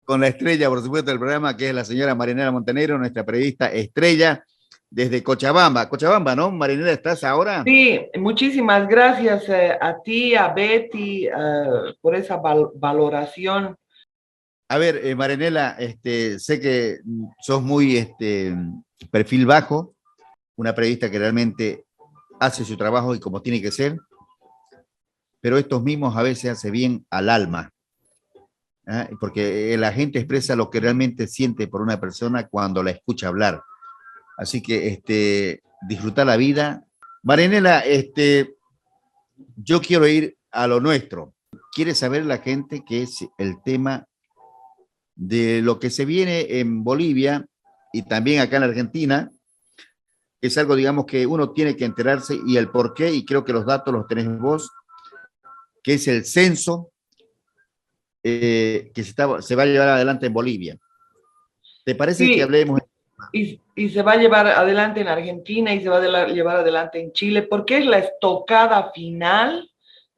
con la estrella, por supuesto, del programa, que es la señora Marinela Montenegro, nuestra periodista estrella desde Cochabamba. Cochabamba, ¿no? Marinela, ¿estás ahora? Sí, muchísimas gracias a ti, a Betty, por esa valoración. A ver, Marinela, sé que sos muy perfil bajo, una periodista que realmente hace su trabajo y como tiene que ser, pero estos mismos a veces hace bien al alma, ¿ah? Porque la gente expresa lo que realmente siente por una persona cuando la escucha hablar. Así que disfrutar la vida. Marinela, yo quiero ir a lo nuestro. Quiere saber la gente qué es el tema de lo que se viene en Bolivia y también acá en Argentina. Es algo, digamos, que uno tiene que enterarse y el por qué, y creo que los datos los tenés vos, que es el censo que se va a llevar adelante en Bolivia. ¿Te parece que Sí, hablemos? y se va a llevar adelante en Argentina y se va a llevar adelante en Chile, porque es la estocada final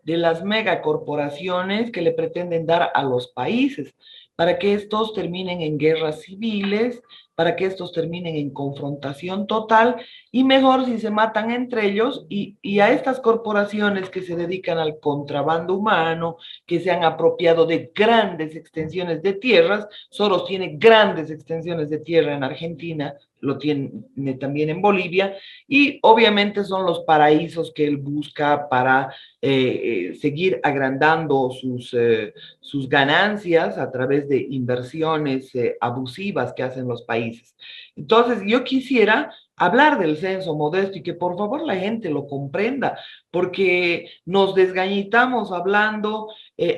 de las megacorporaciones que le pretenden dar a los países, para que estos terminen en guerras civiles, para que estos terminen en confrontación total, y mejor si se matan entre ellos, y a estas corporaciones que se dedican al contrabando humano, que se han apropiado de grandes extensiones de tierras. Soros tiene grandes extensiones de tierra en Argentina, lo tiene también en Bolivia, y obviamente son los paraísos que él busca para seguir agrandando sus ganancias a través de inversiones abusivas que hacen los países. Entonces, yo quisiera hablar del censo modesto y que por favor la gente lo comprenda, porque nos desgañitamos hablando.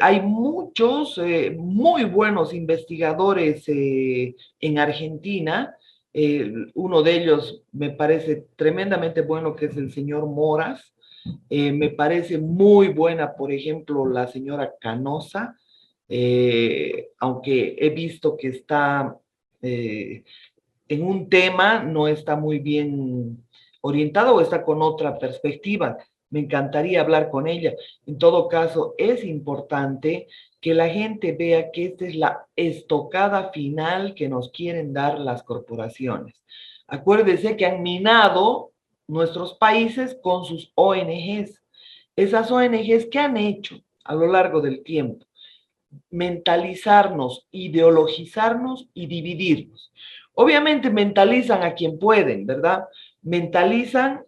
Hay muchos muy buenos investigadores en Argentina. Uno de ellos me parece tremendamente bueno, que es el señor Moras. Me parece muy buena, por ejemplo, la señora Canosa, aunque he visto que está en un tema, no está muy bien orientado o está con otra perspectiva. Me encantaría hablar con ella. En todo caso, es importante que la gente vea que esta es la estocada final que nos quieren dar las corporaciones. Acuérdese que han minado nuestros países con sus ONGs. Esas ONGs que han hecho a lo largo del tiempo mentalizarnos, ideologizarnos y dividirnos. Obviamente mentalizan a quien pueden, ¿verdad? Mentalizan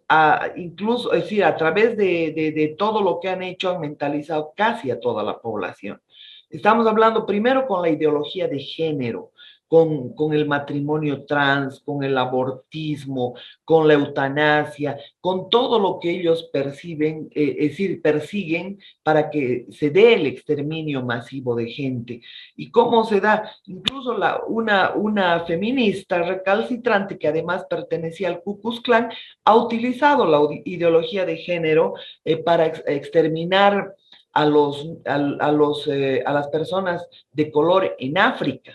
incluso, es decir, a través de todo lo que han hecho, han mentalizado casi a toda la población. Estamos hablando primero con la ideología de género, con el matrimonio trans, con el abortismo, con la eutanasia, con todo lo que ellos perciben, es decir, persiguen para que se dé el exterminio masivo de gente. ¿Y cómo se da? Incluso una feminista recalcitrante que además pertenecía al Ku Klux Klan ha utilizado la ideología de género para exterminar a las personas de color en África,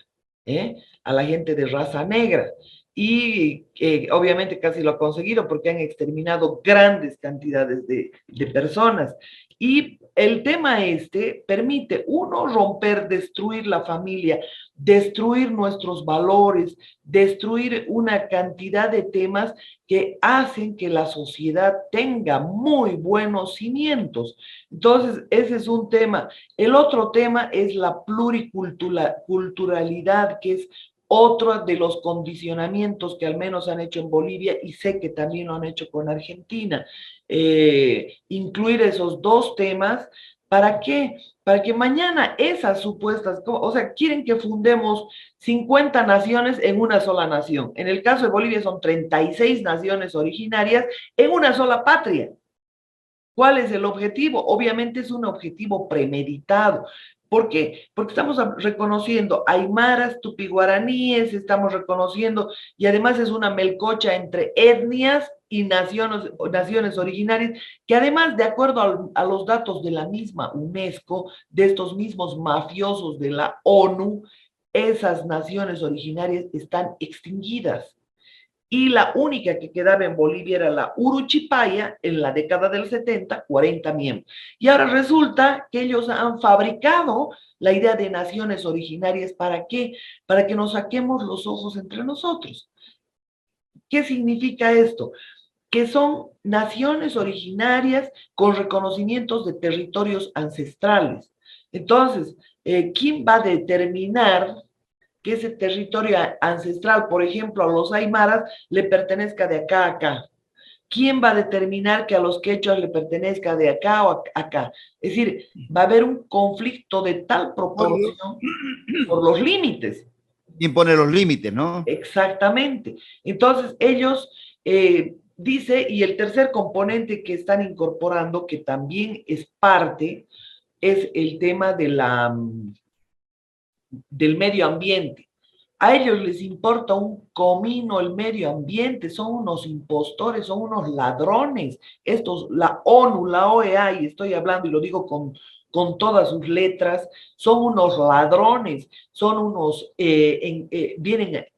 a la gente de raza negra. Y obviamente casi lo ha conseguido porque han exterminado grandes cantidades de personas. Y el tema permite, uno, romper, destruir la familia, destruir nuestros valores, destruir una cantidad de temas que hacen que la sociedad tenga muy buenos cimientos. Entonces, ese es un tema. El otro tema es la pluriculturalidad, que es otro de los condicionamientos que al menos han hecho en Bolivia y sé que también lo han hecho con Argentina. Incluir esos dos temas. ¿Para qué? Para que mañana esas supuestas, o sea, quieren que fundemos 50 naciones en una sola nación. En el caso de Bolivia son 36 naciones originarias en una sola patria. ¿Cuál es el objetivo? Obviamente es un objetivo premeditado. ¿Por qué? Porque estamos reconociendo aymaras, tupiguaraníes, estamos reconociendo, y además es una melcocha entre etnias y naciones originarias, que además, de acuerdo a los datos de la misma UNESCO, de estos mismos mafiosos de la ONU, esas naciones originarias están extinguidas. y la única que quedaba en Bolivia era la Uruchipaya en la década del 70, 40 miembros. Y ahora resulta que ellos han fabricado la idea de naciones originarias. ¿Para qué? Para que nos saquemos los ojos entre nosotros. ¿Qué significa esto? Que son naciones originarias con reconocimientos de territorios ancestrales. Entonces, ¿quién va a determinar que ese territorio ancestral, por ejemplo, a los aymaras, le pertenezca de acá a acá? ¿Quién va a determinar que a los quechuas le pertenezca de acá o acá? Es decir, va a haber un conflicto de tal proporción por los límites. ¿Quién pone los límites, no? Exactamente. Entonces, ellos, dice, y el tercer componente que están incorporando, que también es parte, es el tema de del medio ambiente. A ellos les importa un comino el medio ambiente, son unos impostores, son unos ladrones. Estos, la ONU, la OEA, y estoy hablando y lo digo con todas sus letras, son unos ladrones, son unos,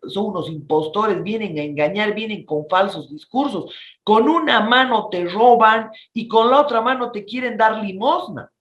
son unos impostores, vienen a engañar, vienen con falsos discursos. Con una mano te roban y con la otra mano te quieren dar limosna.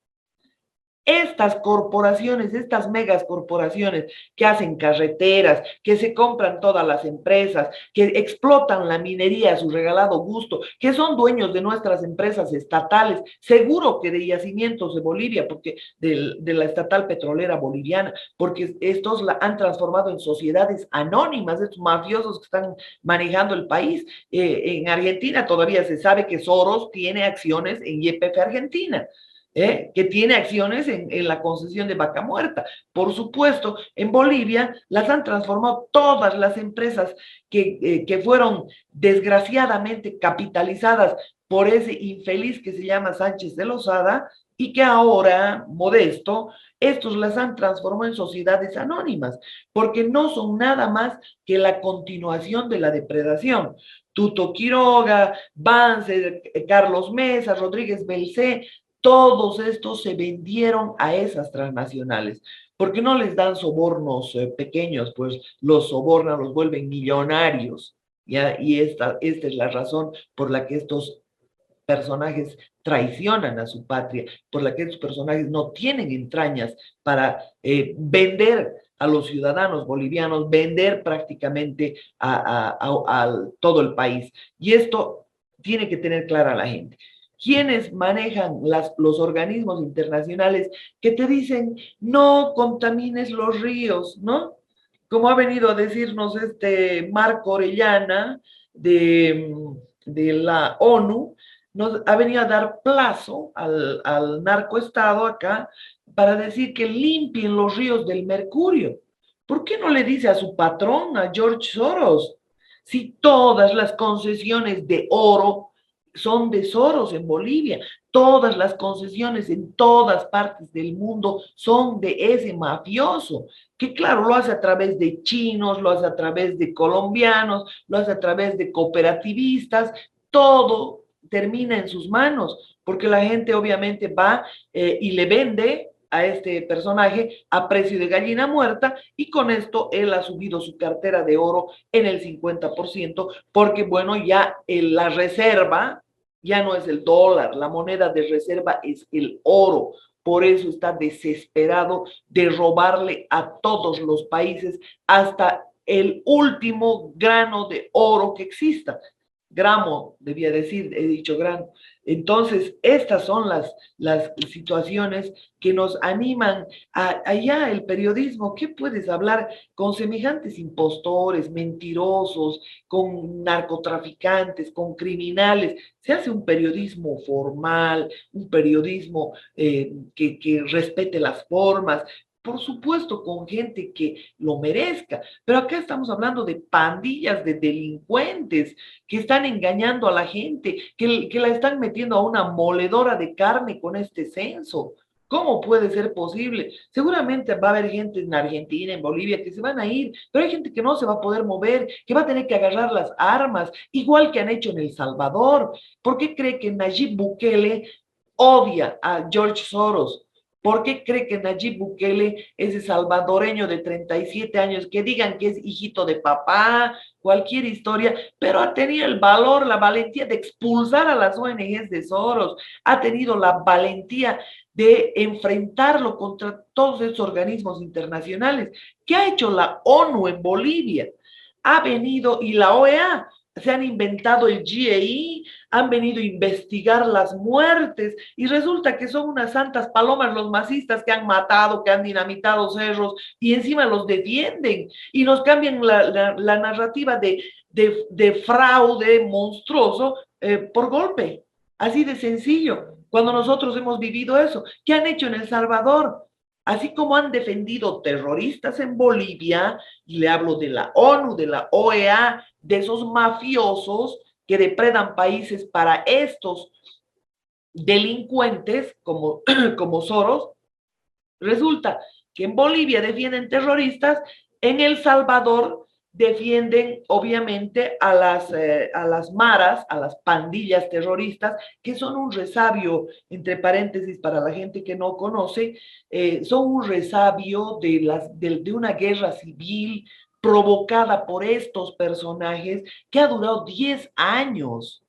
Estas corporaciones, estas megas corporaciones que hacen carreteras, que se compran todas las empresas, que explotan la minería a su regalado gusto, que son dueños de nuestras empresas estatales, seguro que de yacimientos de Bolivia, porque de la estatal petrolera boliviana, porque estos la han transformado en sociedades anónimas, estos mafiosos que están manejando el país. En Argentina todavía se sabe que Soros tiene acciones en YPF Argentina. Que tiene acciones en la concesión de Vaca Muerta. Por supuesto, en Bolivia las han transformado todas las empresas que fueron desgraciadamente capitalizadas por ese infeliz que se llama Sánchez de Lozada y que ahora, modesto, estos las han transformado en sociedades anónimas, porque no son nada más que la continuación de la depredación. Tuto Quiroga, Banzer, Carlos Mesa, Rodríguez Belcé, todos estos se vendieron a esas transnacionales, porque no les dan sobornos pequeños, pues los sobornan, los vuelven millonarios, ¿ya? Y esta es la razón por la que estos personajes traicionan a su patria, por la que estos personajes no tienen entrañas para vender a los ciudadanos bolivianos, vender prácticamente a todo el país. Y esto tiene que tener clara la gente. ¿Quiénes manejan los organismos internacionales que te dicen no contamines los ríos, ¿no? Como ha venido a decirnos este Marco Orellana de la ONU, nos ha venido a dar plazo al narcoestado acá para decir que limpien los ríos del mercurio. ¿Por qué no le dice a su patrón, a George Soros, si todas las concesiones de oro son de Soros en Bolivia? Todas las concesiones en todas partes del mundo son de ese mafioso, que claro, lo hace a través de chinos, lo hace a través de colombianos, lo hace a través de cooperativistas, todo termina en sus manos, porque la gente obviamente va y le vende a este personaje a precio de gallina muerta y con esto él ha subido su cartera de oro en el 50%, porque bueno, ya la reserva ya no es el dólar, la moneda de reserva es el oro. Por eso está desesperado de robarle a todos los países hasta el último grano de oro que exista. Gramo, debía decir, he dicho grano. Entonces, estas son las situaciones que nos animan allá el periodismo. ¿Qué puedes hablar con semejantes impostores, mentirosos, con narcotraficantes, con criminales? Se hace un periodismo formal, un periodismo que respete las formas, por supuesto, con gente que lo merezca, pero acá estamos hablando de pandillas de delincuentes que están engañando a la gente, que la están metiendo a una moledora de carne con este censo. ¿Cómo puede ser posible? Seguramente va a haber gente en Argentina, en Bolivia, que se van a ir, pero hay gente que no se va a poder mover, que va a tener que agarrar las armas, igual que han hecho en El Salvador. ¿Por qué cree que Nayib Bukele odia a George Soros? ¿Por qué cree que Nayib Bukele, ese salvadoreño de 37 años, que digan que es hijito de papá, cualquier historia, pero ha tenido el valor, la valentía de expulsar a las ONGs de Soros, ha tenido la valentía de enfrentarlo contra todos esos organismos internacionales? ¿Qué ha hecho la ONU en Bolivia? Ha venido, y la OEA, se han inventado el GAI, han venido a investigar las muertes y resulta que son unas santas palomas los masistas que han matado, que han dinamitado cerros y encima los defienden y nos cambian la narrativa de fraude monstruoso por golpe. Así de sencillo. Cuando nosotros hemos vivido eso, ¿qué han hecho en El Salvador? Así como han defendido terroristas en Bolivia, y le hablo de la ONU, de la OEA, de esos mafiosos que depredan países para estos delincuentes como Soros, resulta que en Bolivia defienden terroristas, en El Salvador defienden obviamente a las maras, a las pandillas terroristas, que son un resabio, entre paréntesis para la gente que no conoce, son un resabio de una guerra civil provocada por estos personajes que ha durado 10 años.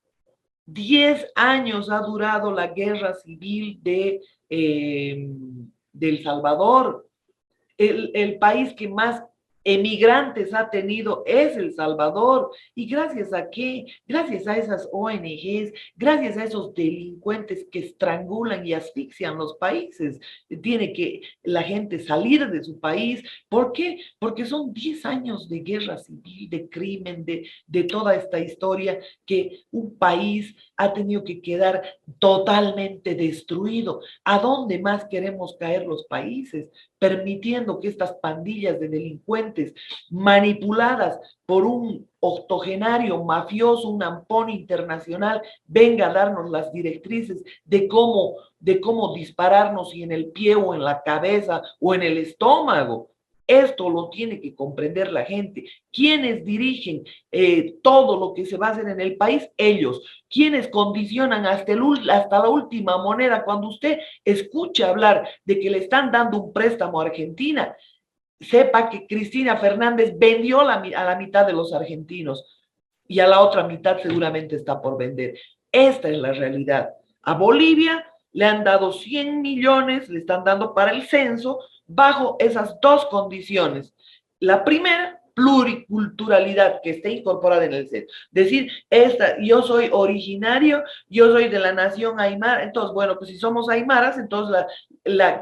10 años ha durado la guerra civil de El Salvador. El país que más emigrantes ha tenido es El Salvador. ¿Y gracias a qué? Gracias a esas ONGs, gracias a esos delincuentes que estrangulan y asfixian los países. Tiene que la gente salir de su país. ¿Por qué? Porque son 10 años de guerra civil, de crimen, de toda esta historia que un país ha tenido que quedar totalmente destruido. ¿A dónde más queremos caer los países? Permitiendo que estas pandillas de delincuentes manipuladas por un octogenario mafioso, un ampón internacional, venga a darnos las directrices de cómo dispararnos, si en el pie o en la cabeza o en el estómago. Esto lo tiene que comprender la gente. ¿Quiénes dirigen todo lo que se va a hacer en el país? Ellos. ¿Quiénes condicionan hasta la última moneda? Cuando usted escucha hablar de que le están dando un préstamo a Argentina, sepa que Cristina Fernández vendió a la mitad de los argentinos y a la otra mitad seguramente está por vender. Esta es la realidad. A Bolivia le han dado 100 millones, le están dando para el censo, bajo esas dos condiciones. La primera, pluriculturalidad, que esté incorporada en el censo. Decir, yo soy originario, yo soy de la nación aymara, entonces, bueno, pues si somos aymaras, entonces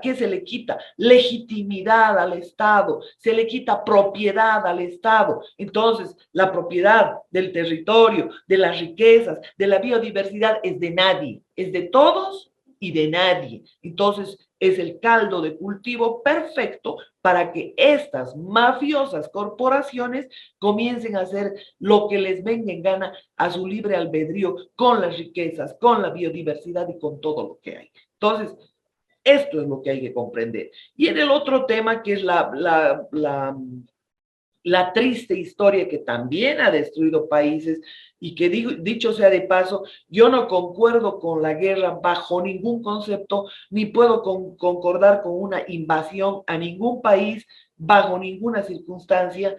¿qué se le quita? Legitimidad al Estado, se le quita propiedad al Estado. Entonces, la propiedad del territorio, de las riquezas, de la biodiversidad es de nadie, es de todos y de nadie. Entonces, es el caldo de cultivo perfecto para que estas mafiosas corporaciones comiencen a hacer lo que les venga en gana a su libre albedrío con las riquezas, con la biodiversidad y con todo lo que hay. Entonces, esto es lo que hay que comprender. Y en el otro tema, que es la triste historia que también ha destruido países y que dicho sea de paso, yo no concuerdo con la guerra bajo ningún concepto, ni puedo concordar con una invasión a ningún país bajo ninguna circunstancia,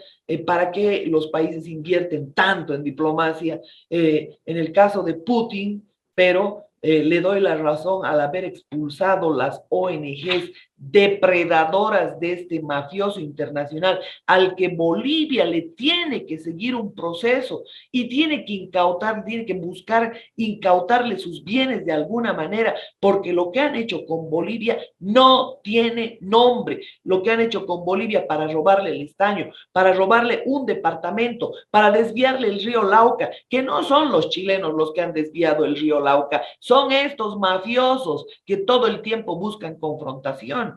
para que los países invierten tanto en diplomacia, en el caso de Putin, pero le doy la razón al haber expulsado las ONGs depredadoras de este mafioso internacional, al que Bolivia le tiene que seguir un proceso y tiene que buscar incautarle sus bienes de alguna manera, porque lo que han hecho con Bolivia no tiene nombre. Lo que han hecho con Bolivia para robarle el estaño, para robarle un departamento, para desviarle el río Lauca, que no son los chilenos los que han desviado el río Lauca, son estos mafiosos que todo el tiempo buscan confrontación.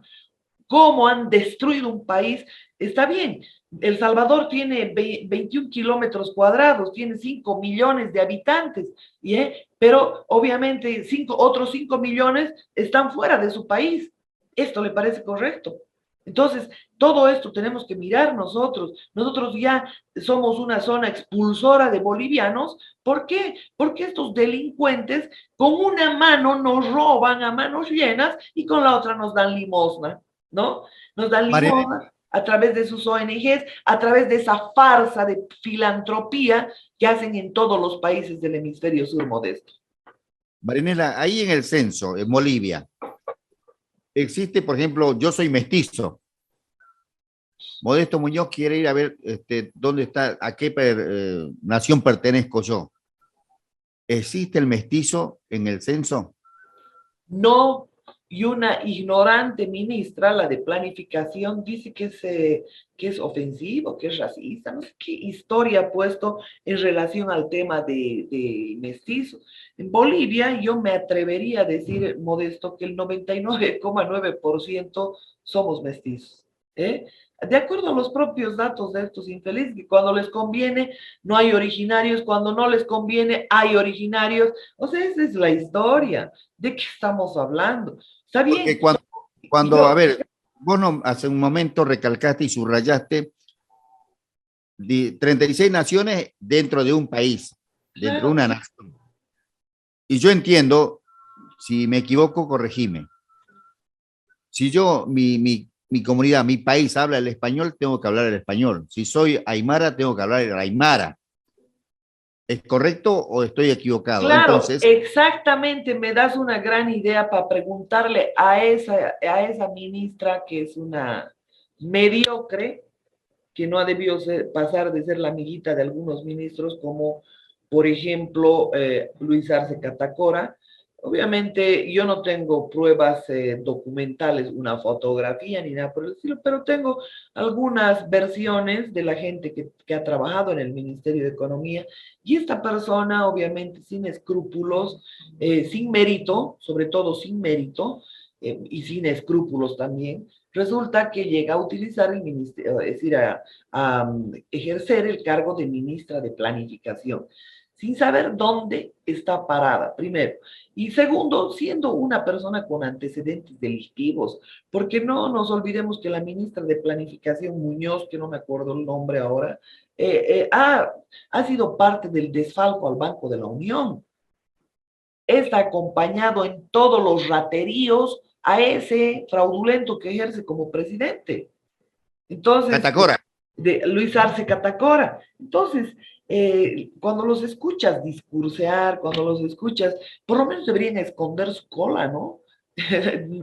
¿Cómo han destruido un país? Está bien, El Salvador tiene 21 kilómetros cuadrados, tiene 5 millones de habitantes, pero obviamente otros 5 millones están fuera de su país. ¿Esto le parece correcto? Entonces, todo esto tenemos que mirar nosotros. Nosotros ya somos una zona expulsora de bolivianos. ¿Por qué? Porque estos delincuentes con una mano nos roban a manos llenas y con la otra nos dan limosna, ¿no? Nos dan Marianela, limosna a través de sus ONGs, a través de esa farsa de filantropía que hacen en todos los países del hemisferio sur, Modesto. Marianela, ahí en el censo, en Bolivia, existe, por ejemplo, yo soy mestizo. Modesto Muñoz quiere ir a ver dónde está, a qué nación pertenezco yo. ¿Existe el mestizo en el censo? No, y una ignorante ministra, la de planificación, dice que es ofensivo, que es racista, no sé qué historia ha puesto en relación al tema de mestizo. En Bolivia yo me atrevería a decir, Modesto, que el 99,9% somos mestizos. ¿Eh? De acuerdo a los propios datos de estos infelices, que cuando les conviene no hay originarios, cuando no les conviene hay originarios. O sea, esa es la historia. ¿De qué estamos hablando? Está bien. Porque cuando, a Yo, ver, vos no, hace un momento recalcaste y subrayaste 36 naciones dentro de un país, dentro de claro, una nación. Y yo entiendo, si me equivoco, corregime. Si yo, mi comunidad, mi país habla el español, tengo que hablar el español. Si soy aymara, tengo que hablar el aymara. ¿Es correcto o estoy equivocado? claro, Entonces, exactamente, me das una gran idea para preguntarle a esa ministra que es una mediocre, que no ha debido pasar de ser la amiguita de algunos ministros, como por ejemplo Luis Arce Catacora. Obviamente yo no tengo pruebas documentales, una fotografía ni nada por el estilo, pero tengo algunas versiones de la gente que ha trabajado en el Ministerio de Economía y esta persona, obviamente, sin escrúpulos, sin mérito, sobre todo sin mérito, y sin escrúpulos también, resulta que llega a utilizar el ministerio, es decir, a ejercer el cargo de ministra de Planificación, sin saber dónde está parada, primero. Y segundo, siendo una persona con antecedentes delictivos, porque no nos olvidemos que la ministra de Planificación, Muñoz, que no me acuerdo el nombre ahora, ha sido parte del desfalco al Banco de la Unión. Está acompañado en todos los rateríos a ese fraudulento que ejerce como presidente. Entonces, Catacora. de Luis Arce Catacora. Entonces, cuando los escuchas discursear, cuando los escuchas, por lo menos deberían esconder su cola, ¿no?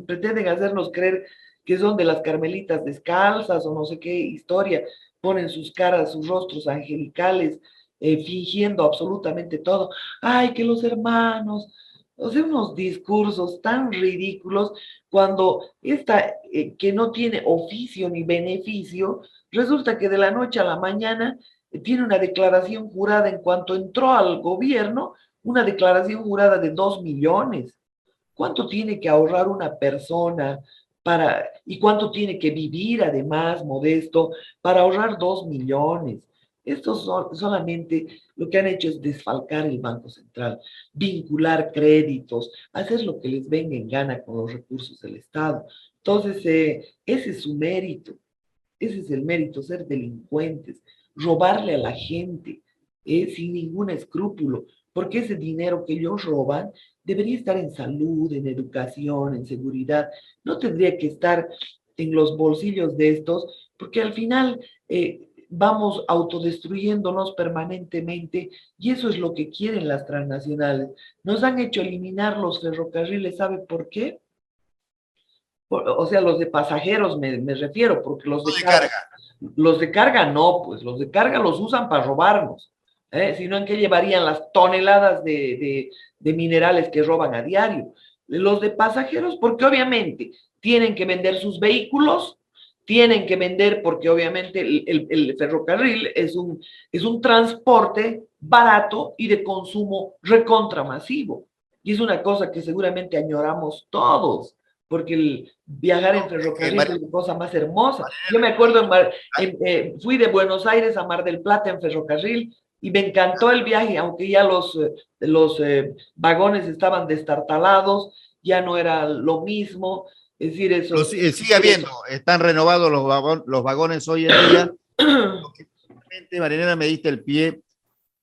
Pretenden hacernos creer que son de las carmelitas descalzas o no sé qué historia, ponen sus caras, sus rostros angelicales, fingiendo absolutamente todo. Ay, que los hermanos, o sea, unos discursos tan ridículos cuando esta que no tiene oficio ni beneficio, resulta que de la noche a la mañana tiene una declaración jurada en cuanto entró al gobierno, una declaración jurada de 2 millones. ¿Cuánto tiene que ahorrar una persona y cuánto tiene que vivir además, Modesto, para ahorrar 2 millones? Estos solamente lo que han hecho es desfalcar el Banco Central, vincular créditos, hacer lo que les venga en gana con los recursos del Estado. Entonces, ese es su mérito. Ese es el mérito, ser delincuentes, robarle a la gente sin ningún escrúpulo, porque ese dinero que ellos roban debería estar en salud, en educación, en seguridad, no tendría que estar en los bolsillos de estos, porque al final vamos autodestruyéndonos permanentemente y eso es lo que quieren las transnacionales. Nos han hecho eliminar los ferrocarriles, ¿sabe por qué? O sea, los de pasajeros me refiero, porque los de carga no, pues los de carga los usan para robarnos, sino en qué llevarían las toneladas de minerales que roban a diario. Los de pasajeros, porque obviamente tienen que vender sus vehículos, tienen que vender porque obviamente el ferrocarril es un transporte barato y de consumo recontramasivo. Y es una cosa que seguramente añoramos todos porque el viajar en ferrocarril es la cosa más hermosa. Yo me acuerdo, fui de Buenos Aires a Mar del Plata en ferrocarril y me encantó el viaje, aunque ya los vagones estaban destartalados, ya no era lo mismo, Es decir, eso. Sigue habiendo, están renovados los vagones hoy en día. Lo que realmente, Marinela, me diste el pie,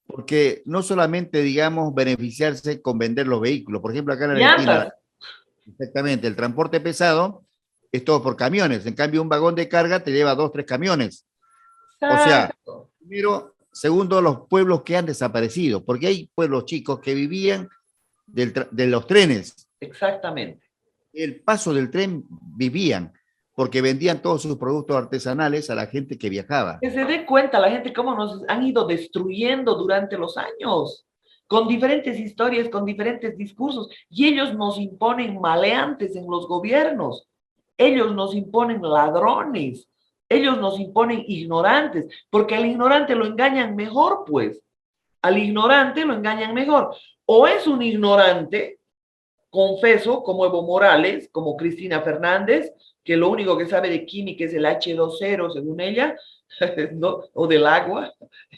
porque no solamente, digamos, beneficiarse con vender los vehículos. Por ejemplo, acá en Argentina, Llantas. exactamente, el transporte pesado es todo por camiones. En cambio, un vagón de carga te lleva 2, 3 camiones. O sea, Exacto. primero, segundo, los pueblos que han desaparecido, porque hay pueblos chicos que vivían de los trenes. Exactamente. El paso del tren vivían, porque vendían todos sus productos artesanales a la gente que viajaba. Que se dé cuenta la gente cómo nos han ido destruyendo durante los años, con diferentes historias, con diferentes discursos, y ellos nos imponen maleantes en los gobiernos, ellos nos imponen ladrones, ellos nos imponen ignorantes, porque al ignorante lo engañan mejor, pues, al ignorante lo engañan mejor. O es un ignorante, confeso, como Evo Morales, como Cristina Fernández, que lo único que sabe de química es el H2O, según ella, ¿no? O del agua.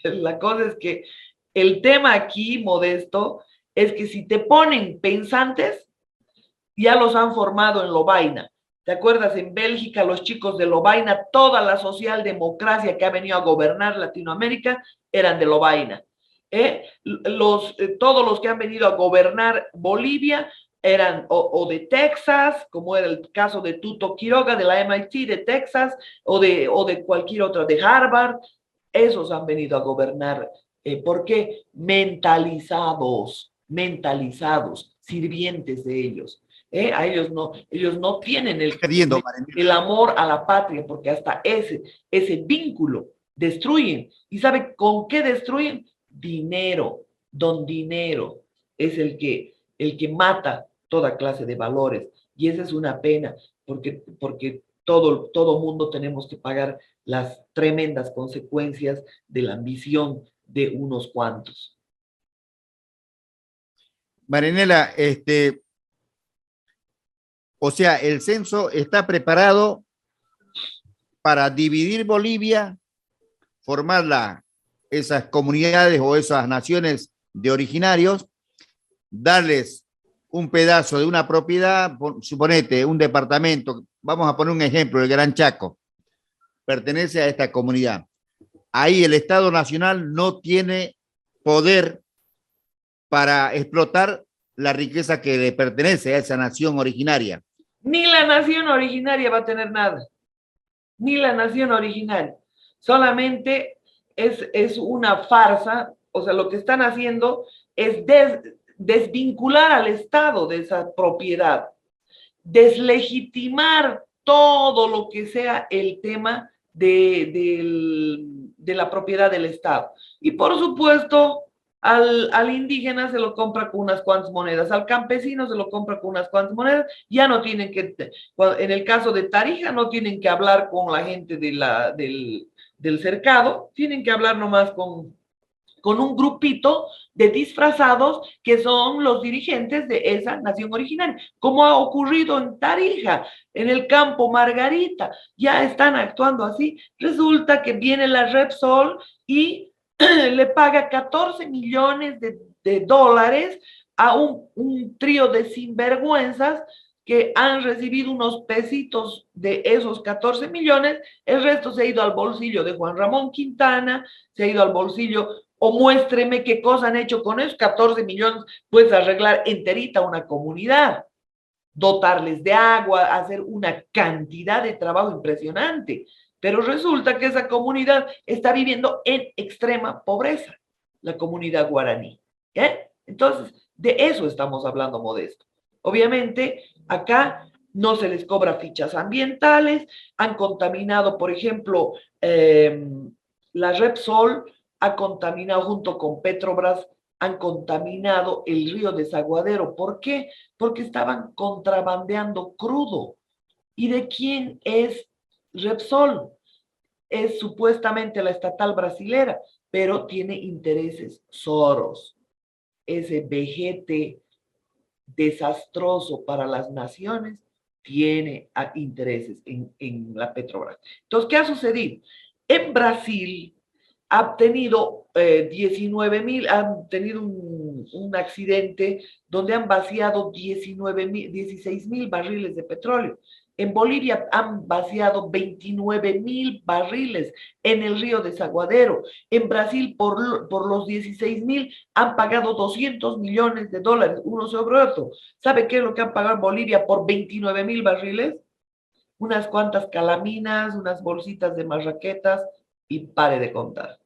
La cosa es que el tema aquí, Modesto, es que si te ponen pensantes, ya los han formado en Lovaina. ¿Te acuerdas? En Bélgica, los chicos de Lovaina, toda la socialdemocracia que ha venido a gobernar Latinoamérica eran de Lovaina. Todos los que han venido a gobernar Bolivia eran o de Texas, como era el caso de Tuto Quiroga de la MIT de Texas, o de cualquier otra, de Harvard. Esos han venido a gobernar. ¿Por qué? Mentalizados, mentalizados, sirvientes de ellos. A ellos no tienen Perdiendo, el amor a la patria, porque hasta ese vínculo destruyen. ¿Y sabe con qué destruyen? Dinero. Don Dinero es el que mata toda clase de valores. Y esa es una pena, porque todo mundo tenemos que pagar las tremendas consecuencias de la ambición de unos cuantos. Marinela, o sea, el censo está preparado para dividir Bolivia, formarla, esas comunidades o esas naciones de originarios, darles un pedazo de una propiedad, suponete un departamento, vamos a poner un ejemplo, el Gran Chaco, pertenece a esta comunidad. Ahí el Estado Nacional no tiene poder para explotar la riqueza que le pertenece a esa nación originaria. Ni la nación originaria va a tener nada, ni la nación originaria. Solamente es una farsa, o sea, lo que están haciendo es desvincular al Estado de esa propiedad, deslegitimar todo lo que sea el tema de la propiedad del Estado. Y por supuesto, al indígena se lo compra con unas cuantas monedas, al campesino se lo compra con unas cuantas monedas, ya no tienen que, en el caso de Tarija, no tienen que hablar con la gente del cercado, tienen que hablar nomás con un grupito de disfrazados que son los dirigentes de esa nación originaria, como ha ocurrido en Tarija, en el campo Margarita, ya están actuando así. Resulta que viene la Repsol y le paga 14 millones de dólares a un trío de sinvergüenzas que han recibido unos pesitos de esos 14 millones, el resto se ha ido al bolsillo de Juan Ramón Quintana, se ha ido al bolsillo, o muéstreme qué cosa han hecho con esos 14 millones, puedes arreglar enterita una comunidad, dotarles de agua, hacer una cantidad de trabajo impresionante. Pero resulta que esa comunidad está viviendo en extrema pobreza, la comunidad guaraní. Entonces, de eso estamos hablando, Modesto. Obviamente, acá no se les cobra fichas ambientales, han contaminado, por ejemplo, la Repsol ha contaminado junto con Petrobras, han contaminado el río Desaguadero. ¿Por qué? Porque estaban contrabandeando crudo. ¿Y de quién es Repsol? Es supuestamente la estatal brasilera, pero tiene intereses Soros, ese vejete desastroso para las naciones, tiene intereses en la Petrobras. Entonces, ¿qué ha sucedido? En Brasil ha tenido 19,000, han tenido un accidente donde han vaciado 16,000 barriles de petróleo. En Bolivia han vaciado 29.000 barriles en el río Desaguadero. En Brasil, por los 16.000, han pagado 200 millones de dólares, uno sobre otro. ¿Sabe qué es lo que han pagado en Bolivia por 29.000 barriles? Unas cuantas calaminas, unas bolsitas de marraquetas y pare de contar.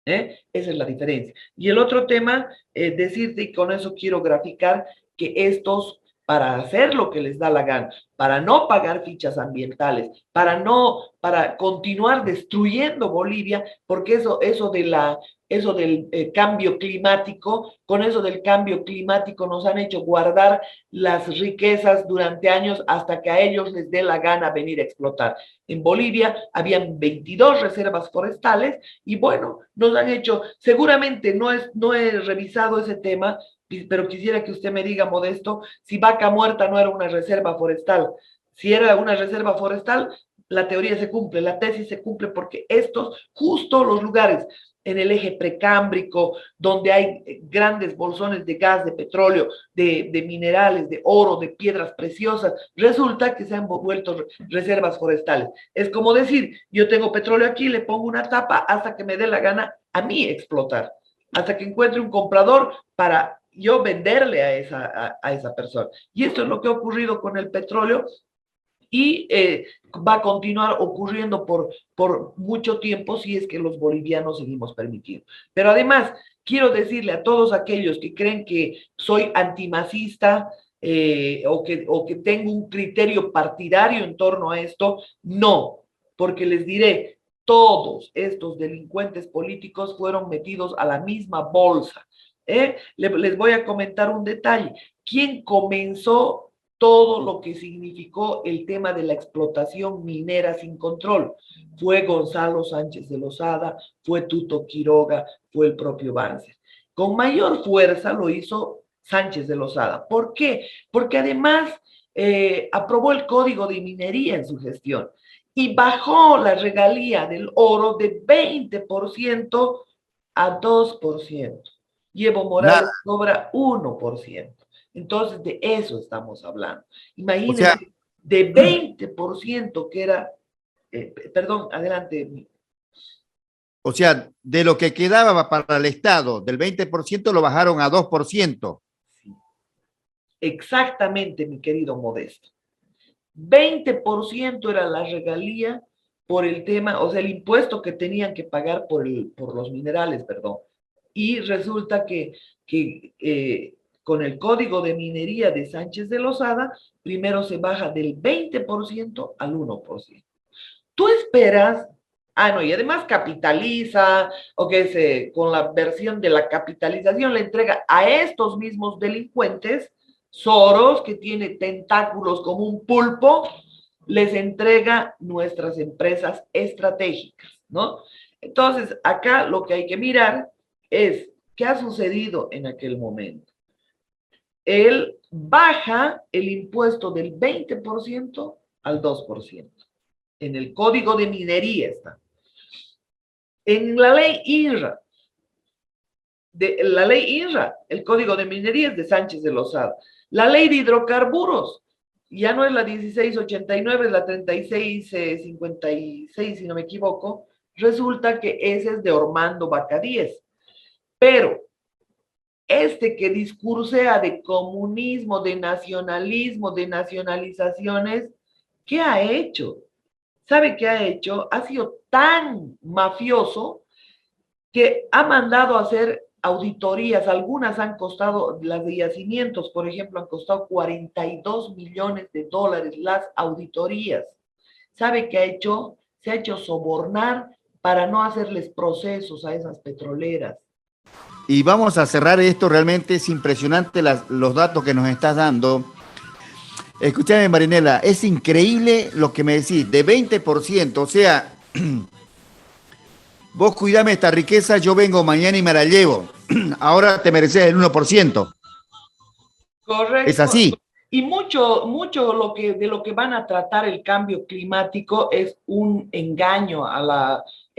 Esa es la diferencia. Y el otro tema, decirte, y con eso quiero graficar, que estos, para hacer lo que les da la gana, para no pagar fichas ambientales, para continuar destruyendo Bolivia, porque eso del cambio climático, con eso del cambio climático nos han hecho guardar las riquezas durante años hasta que a ellos les dé la gana venir a explotar. En Bolivia habían 22 reservas forestales y bueno, nos han hecho, seguramente no he revisado ese tema, pero quisiera que usted me diga, Modesto, si Vaca Muerta no era una reserva forestal. Si era una reserva forestal, la teoría se cumple, la tesis se cumple, porque estos, justo los lugares en el eje precámbrico, donde hay grandes bolsones de gas, de petróleo, de minerales, de oro, de piedras preciosas, resulta que se han vuelto reservas forestales. Es como decir, yo tengo petróleo aquí, le pongo una tapa hasta que me dé la gana a mí explotar, hasta que encuentre un comprador para yo venderle a esa persona. Y esto es lo que ha ocurrido con el petróleo y va a continuar ocurriendo por mucho tiempo si es que los bolivianos seguimos permitiendo. Pero además, quiero decirle a todos aquellos que creen que soy antimacista o que tengo un criterio partidario en torno a esto, no, porque les diré, todos estos delincuentes políticos fueron metidos a la misma bolsa. Les voy a comentar un detalle. ¿Quién comenzó todo lo que significó el tema de la explotación minera sin control? Fue Gonzalo Sánchez de Lozada, fue Tuto Quiroga, fue el propio Banzer. Con mayor fuerza lo hizo Sánchez de Lozada. ¿Por qué? Porque además aprobó el Código de Minería en su gestión y bajó la regalía del oro de 20% a 2%. Y Evo Morales Nada. cobra 1%. Entonces, de eso estamos hablando. O sea, Imagínense, de 20% que era, perdón, adelante. o sea, de lo que quedaba para el Estado, del 20% lo bajaron a 2%. Sí, exactamente, mi querido Modesto. 20% era la regalía por el tema, o sea, el impuesto que tenían que pagar por los minerales, perdón. Y resulta que con el código de minería de Sánchez de Lozada, primero se baja del 20% al 1%. Tú esperas, no, y además capitaliza, o que con la versión de la capitalización le entrega a estos mismos delincuentes, Soros, que tiene tentáculos como un pulpo, les entrega nuestras empresas estratégicas, ¿no? Entonces, acá lo que hay que mirar es qué ha sucedido en aquel momento. Él baja el impuesto del 20% al 2%. En el Código de Minería está. En la ley INRA, el Código de Minería es de Sánchez de Lozada. La ley de hidrocarburos, ya no es la 1689, es la 3656, si no me equivoco. Resulta que ese es de Ormando Bacadíez. Pero este que discursea de comunismo, de nacionalismo, de nacionalizaciones, ¿qué ha hecho? ¿Sabe qué ha hecho? Ha sido tan mafioso que ha mandado a hacer auditorías. Algunas han costado, las de yacimientos, por ejemplo, han costado 42 millones de dólares las auditorías. ¿Sabe qué ha hecho? Se ha hecho sobornar para no hacerles procesos a esas petroleras. Y vamos a cerrar esto, realmente es impresionante los datos que nos estás dando. Escúchame, Marinela, es increíble lo que me decís, de 20%, o sea, vos cuidame esta riqueza, yo vengo mañana y me la llevo. Ahora te mereces el 1%. Es Correcto. así. Y mucho de lo que van a tratar el cambio climático es un engaño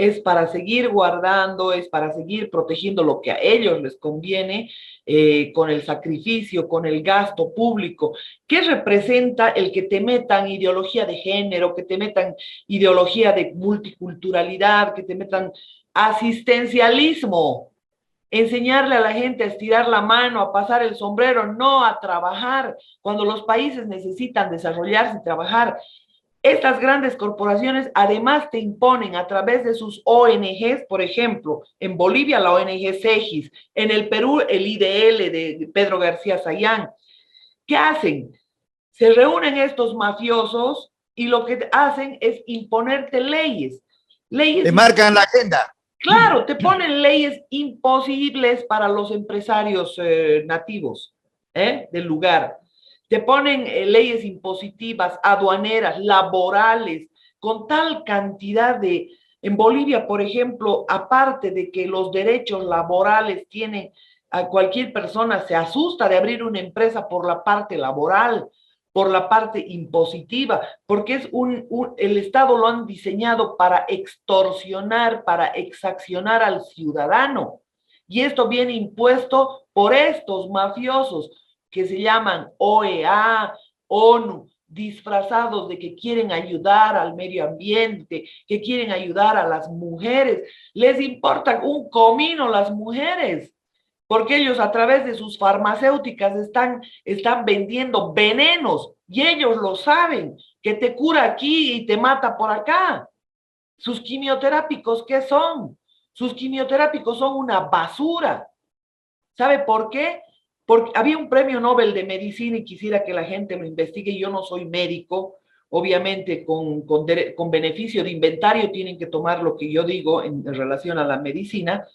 es para seguir guardando, es para seguir protegiendo lo que a ellos les conviene, con el sacrificio, con el gasto público. ¿Qué representa el que te metan ideología de género, que te metan ideología de multiculturalidad, que te metan asistencialismo? Enseñarle a la gente a estirar la mano, a pasar el sombrero, no a trabajar, cuando los países necesitan desarrollarse y trabajar. Estas grandes corporaciones además te imponen a través de sus ONGs, por ejemplo, en Bolivia la ONG CEGIS, en el Perú el IDL de Pedro García Sayán. ¿Qué hacen? Se reúnen estos mafiosos y lo que hacen es imponerte leyes. Te Leyes, marcan la agenda. claro, te ponen leyes imposibles para los empresarios nativos del lugar. Te ponen leyes impositivas, aduaneras, laborales, con tal cantidad de... En Bolivia, por ejemplo, aparte de que los derechos laborales tienen, a cualquier persona se asusta de abrir una empresa por la parte laboral, por la parte impositiva, porque es el Estado lo han diseñado para extorsionar, para exaccionar al ciudadano. Y esto viene impuesto por estos mafiosos que se llaman OEA, ONU, disfrazados de que quieren ayudar al medio ambiente, que quieren ayudar a las mujeres. Les importa un comino las mujeres, porque ellos a través de sus farmacéuticas están vendiendo venenos y ellos lo saben, que te cura aquí y te mata por acá. Sus quimioterápicos, ¿qué son? Sus quimioterápicos son una basura. ¿Sabe por qué? Porque había un premio Nobel de medicina y quisiera que la gente lo investigue. Yo no soy médico, obviamente con beneficio de inventario tienen que tomar lo que yo digo en relación a la medicina,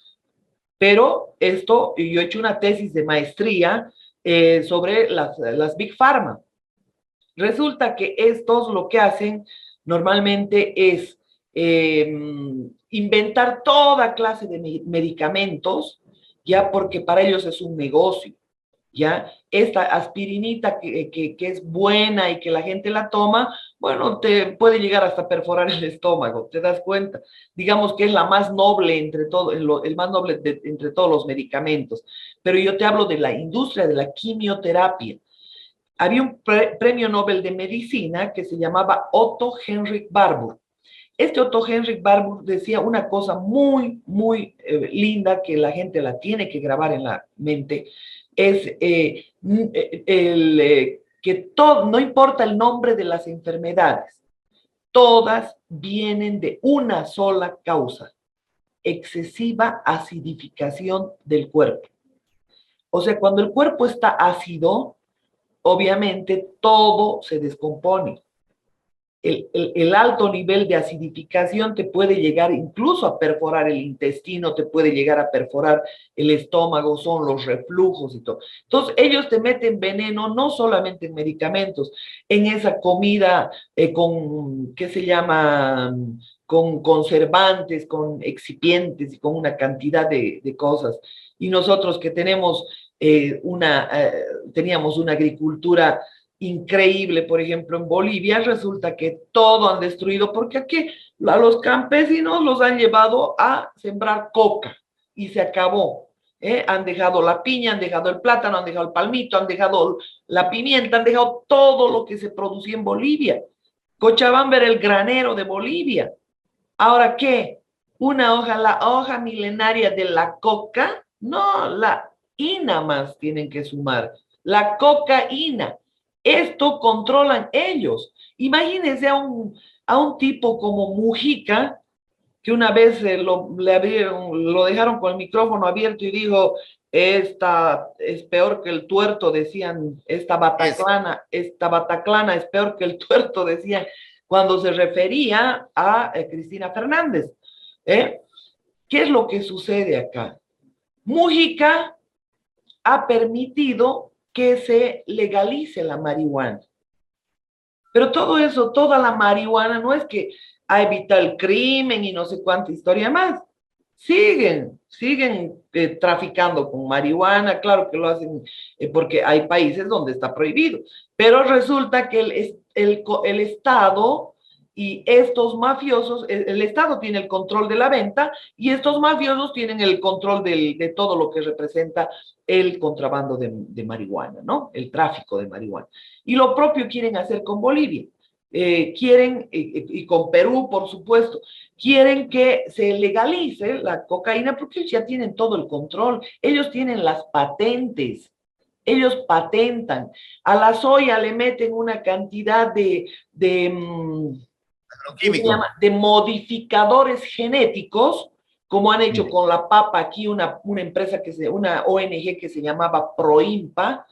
pero esto, yo he hecho una tesis de maestría sobre las Big Pharma. Resulta que estos lo que hacen normalmente es inventar toda clase de medicamentos, ya porque para ellos es un negocio. ¿Ya? Esta aspirinita que es buena y que la gente la toma, bueno, te puede llegar hasta perforar el estómago, ¿te das cuenta? Digamos que es la más noble entre todo, el más noble entre todos los medicamentos. Pero yo te hablo de la industria de la quimioterapia. Había un premio Nobel de Medicina que se llamaba Otto Henrik Warburg. Este Otto Henrik Warburg decía una cosa muy, muy linda que la gente la tiene que grabar en la mente, es que todo, no importa el nombre de las enfermedades, todas vienen de una sola causa: excesiva acidificación del cuerpo. O sea, cuando el cuerpo está ácido, obviamente todo se descompone. El alto nivel de acidificación te puede llegar incluso a perforar el intestino, te puede llegar a perforar el estómago, son los reflujos y todo. Entonces, ellos te meten veneno no solamente en medicamentos, en esa comida ¿qué se llama? Con conservantes, con excipientes y con una cantidad de cosas. Y nosotros que teníamos una agricultura increíble, por ejemplo, en Bolivia, resulta que todo han destruido, porque aquí a los campesinos los han llevado a sembrar coca y se acabó. Han dejado la piña, han dejado el plátano, han dejado el palmito, han dejado la pimienta, han dejado todo lo que se producía en Bolivia. Cochabamba era el granero de Bolivia. ¿Ahora qué? La hoja milenaria de la coca, no, la ina más tienen que sumar, la cocaína. Esto controlan ellos. Imagínense a un tipo como Mujica, que una vez lo dejaron con el micrófono abierto y dijo, esta es peor que el tuerto, decían, esta Bataclana es peor que el tuerto, decían, cuando se refería a Cristina Fernández. ¿Eh? ¿Qué es lo que sucede acá? Mujica ha permitido que se legalice la marihuana. Pero todo eso, toda la marihuana, no es que ha evitado el crimen y no sé cuánta historia más. Siguen traficando con marihuana, claro que lo hacen porque hay países donde está prohibido, pero resulta que el Estado y estos mafiosos, el Estado tiene el control de la venta y estos mafiosos tienen el control de todo lo que representa el contrabando de marihuana, ¿no? El tráfico de marihuana. Y lo propio quieren hacer con Bolivia. Quieren, y con Perú, por supuesto, quieren que se legalice la cocaína porque ellos ya tienen todo el control, ellos tienen las patentes, ellos patentan. A la soya le meten una cantidad ¿qué se Químico. llama? De modificadores genéticos, como han hecho Sí. con la papa aquí, una empresa una ONG que se llamaba Proimpa.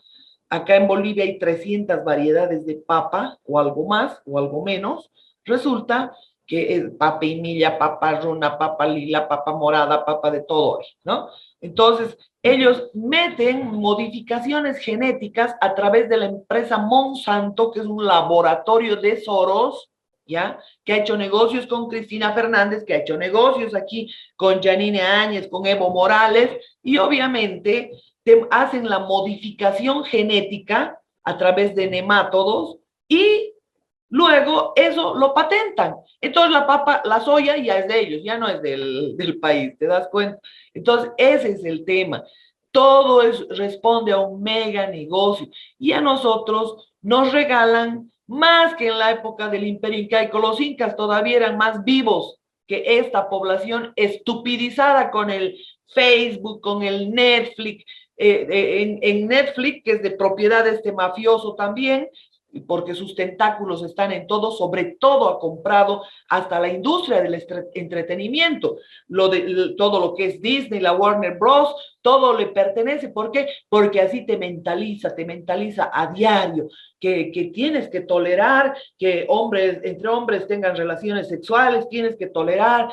Acá en Bolivia hay 300 variedades de papa, o algo más, o algo menos. Resulta que es papa y milla, papa runa, papa lila, papa morada, papa de todo, ¿no? Entonces, ellos meten modificaciones genéticas a través de la empresa Monsanto, que es un laboratorio de Soros, ¿ya? Que ha hecho negocios con Cristina Fernández, que ha hecho negocios aquí con Janine Áñez, con Evo Morales, y obviamente te hacen la modificación genética a través de nemátodos y luego eso lo patentan. Entonces la papa, la soya ya es de ellos, ya no es del país, ¿te das cuenta? Entonces ese es el tema. Todo es, responde a un mega negocio y a nosotros nos regalan más que en la época del Imperio Incaico. Los incas todavía eran más vivos que esta población estupidizada con el Facebook, con el Netflix, en Netflix, que es de propiedad de este mafioso también, porque sus tentáculos están en todo, sobre todo ha comprado hasta la industria del entretenimiento, todo lo que es Disney, la Warner Bros., todo le pertenece. ¿Por qué? Porque así te mentaliza a diario que tienes que tolerar que entre hombres tengan relaciones sexuales, tienes que tolerar,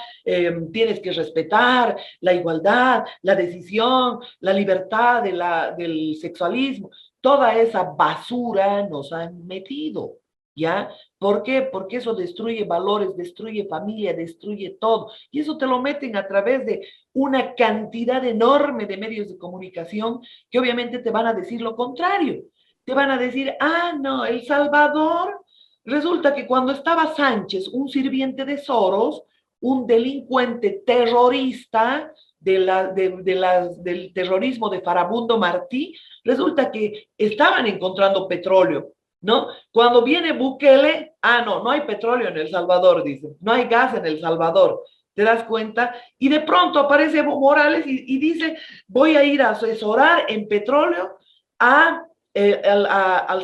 tienes que respetar la igualdad, la decisión, la libertad del sexualismo. Toda esa basura nos han metido, ¿ya? ¿Por qué? Porque eso destruye valores, destruye familia, destruye todo. Y eso te lo meten a través de una cantidad enorme de medios de comunicación que obviamente te van a decir lo contrario. Te van a decir, ah, no, El Salvador, resulta que cuando estaba Sánchez, un sirviente de Soros, un delincuente terrorista del terrorismo de Farabundo Martí, resulta que estaban encontrando petróleo, ¿no? Cuando viene Bukele, ah, no, no hay petróleo en El Salvador, dice, no hay gas en El Salvador, ¿te das cuenta? Y de pronto aparece Evo Morales y dice, voy a ir a asesorar en petróleo al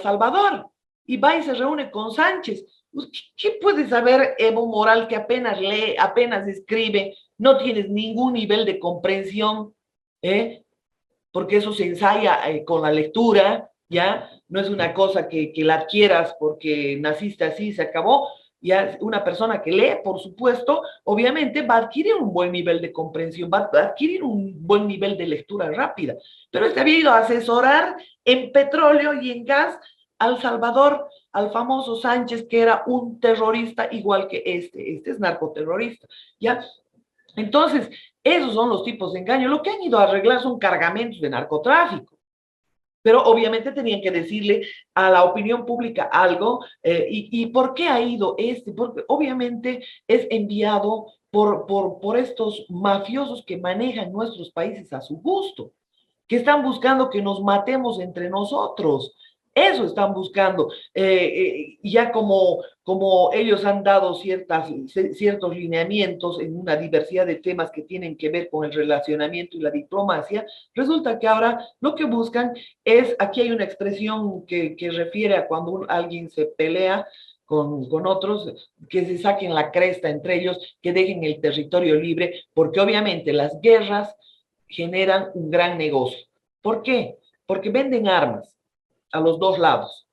Salvador, y va y se reúne con Sánchez. ¿Qué puede saber Evo Morales que apenas lee, apenas escribe, no tienes ningún nivel de comprensión, porque eso se ensaya con la lectura, ¿ya? No es una cosa que la adquieras porque naciste así, se acabó. Ya una persona que lee, por supuesto, obviamente va a adquirir un buen nivel de comprensión, va a adquirir un buen nivel de lectura rápida. Pero este había ido a asesorar en petróleo y en gas al Salvador, al famoso Sánchez, que era un terrorista igual que este es narcoterrorista, ¿ya? Entonces, esos son los tipos de engaño. Lo que han ido a arreglar son cargamentos de narcotráfico, pero obviamente tenían que decirle a la opinión pública algo. ¿Y por qué ha ido este? Porque obviamente es enviado por estos mafiosos que manejan nuestros países a su gusto, que están buscando que nos matemos entre nosotros. Eso están buscando. Ya como ellos han dado ciertos lineamientos en una diversidad de temas que tienen que ver con el relacionamiento y la diplomacia, resulta que ahora lo que buscan es, aquí hay una expresión que refiere a cuando alguien se pelea con otros, que se saquen la cresta entre ellos, que dejen el territorio libre, porque obviamente las guerras generan un gran negocio. ¿Por qué? Porque venden armas a los dos lados.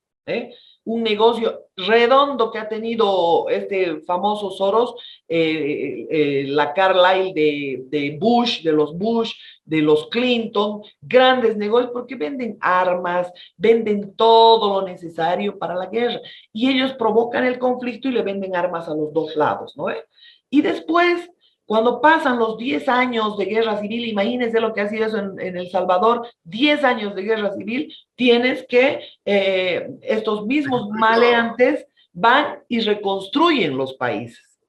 Un negocio redondo que ha tenido este famoso Soros, la Carlyle de los Bush, de los Clinton, grandes negocios, porque venden armas, venden todo lo necesario para la guerra. Y ellos provocan el conflicto y le venden armas a los dos lados, ¿no? Y después, cuando pasan los 10 años de guerra civil, imagínense lo que ha sido eso en El Salvador, 10 años de guerra civil, tienes que estos mismos maleantes van y reconstruyen los países,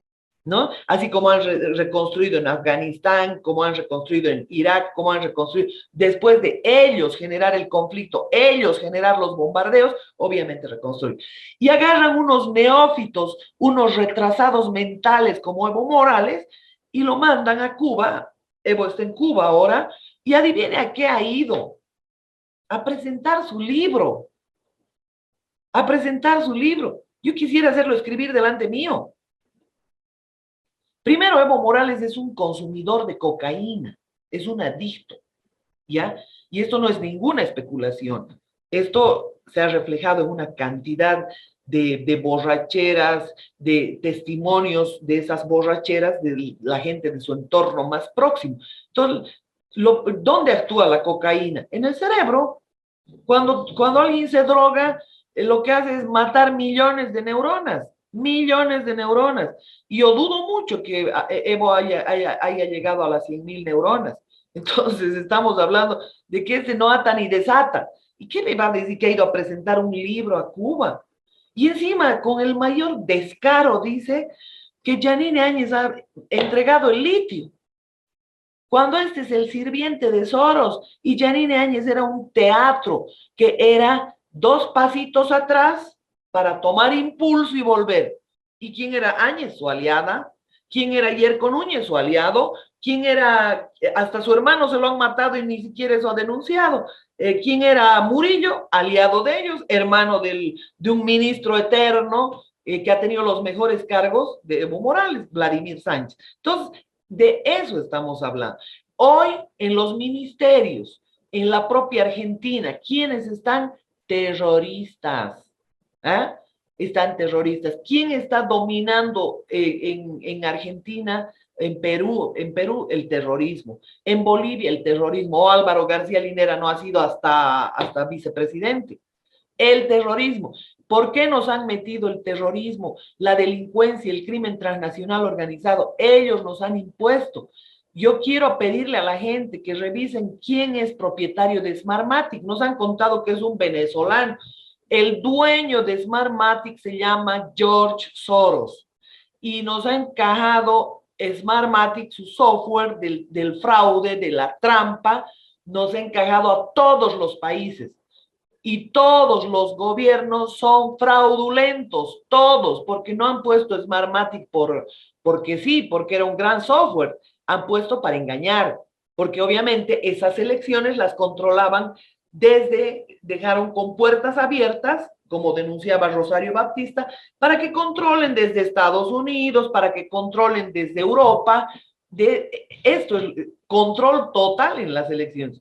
¿no? Así como han reconstruido en Afganistán, como han reconstruido en Irak, como han reconstruido, después de ellos generar el conflicto, ellos generar los bombardeos, obviamente reconstruyen. Y agarran unos neófitos, unos retrasados mentales como Evo Morales, y lo mandan a Cuba. Evo está en Cuba ahora, y adivine a qué ha ido. A presentar su libro. A presentar su libro. Yo quisiera hacerlo escribir delante mío. Primero, Evo Morales es un consumidor de cocaína, es un adicto, ¿ya? Y esto no es ninguna especulación. Esto se ha reflejado en una cantidad de borracheras, de testimonios de esas borracheras de la gente de su entorno más próximo. Entonces, ¿dónde actúa la cocaína? En el cerebro. Cuando alguien se droga, lo que hace es matar millones de neuronas, millones de neuronas. Y yo dudo mucho que Evo haya llegado a las 100.000 neuronas. Entonces estamos hablando de que ese no ata ni desata. ¿Y qué le va a decir que ha ido a presentar un libro a Cuba? Y encima, con el mayor descaro, dice que Yanine Áñez ha entregado el litio cuando este es el sirviente de Soros y Yanine Áñez era un teatro que era 2 pasitos atrás para tomar impulso y volver. ¿Y quién era Áñez, su aliada? ¿Quién era Yerko Núñez, su aliado? ¿Quién era, hasta su hermano se lo han matado y ni siquiera eso ha denunciado? ¿Quién era Murillo, aliado de ellos, hermano de un ministro eterno que ha tenido los mejores cargos de Evo Morales, Vladimir Sánchez? Entonces, de eso estamos hablando. Hoy en los ministerios, en la propia Argentina, ¿quiénes están? Terroristas. ¿Eh? Están terroristas. ¿Quién está dominando en Argentina, en Perú, el terrorismo? En Bolivia el terrorismo. Álvaro García Linera no ha sido hasta vicepresidente. El terrorismo. ¿Por qué nos han metido el terrorismo, la delincuencia, el crimen transnacional organizado? Ellos nos han impuesto. Yo quiero pedirle a la gente que revisen quién es propietario de Smartmatic. Nos han contado que es un venezolano. El dueño de Smartmatic se llama George Soros y nos ha encajado Smartmatic, su software del fraude, de la trampa, nos ha encajado a todos los países. Y todos los gobiernos son fraudulentos, todos, porque no han puesto Smartmatic porque sí, porque era un gran software, han puesto para engañar, porque obviamente esas elecciones las controlaban dejaron con puertas abiertas, como denunciaba Rosario Baptista, para que controlen desde Estados Unidos, para que controlen desde Europa, esto es control total en las elecciones.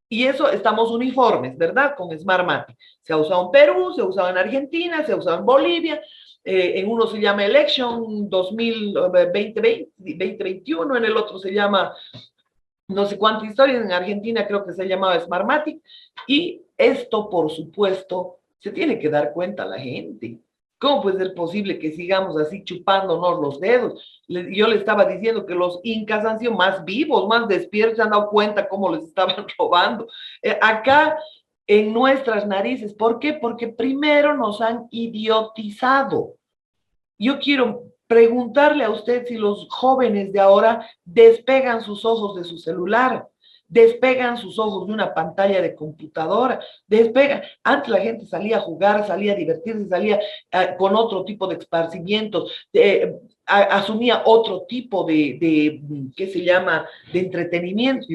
Y eso estamos uniformes, ¿verdad? Con Smartmatic. Se ha usado en Perú, se ha usado en Argentina, se ha usado en Bolivia. En uno se llama Election 2021, en el otro se llama no sé cuántas historias, en Argentina creo que se llamaba Smartmatic. Y esto, por supuesto, se tiene que dar cuenta la gente. ¿Cómo puede ser posible que sigamos así chupándonos los dedos? Yo le estaba diciendo que los incas han sido más vivos, más despiertos, se han dado cuenta cómo les estaban robando. Acá en nuestras narices, ¿por qué? Porque primero nos han idiotizado. Yo quiero preguntarle a usted si los jóvenes de ahora despegan sus ojos de su celular, despegan sus ojos de una pantalla de computadora, despegan. Antes la gente salía a jugar, salía a divertirse, salía con otro tipo de esparcimientos, asumía otro tipo ¿qué se llama?, de entretenimiento.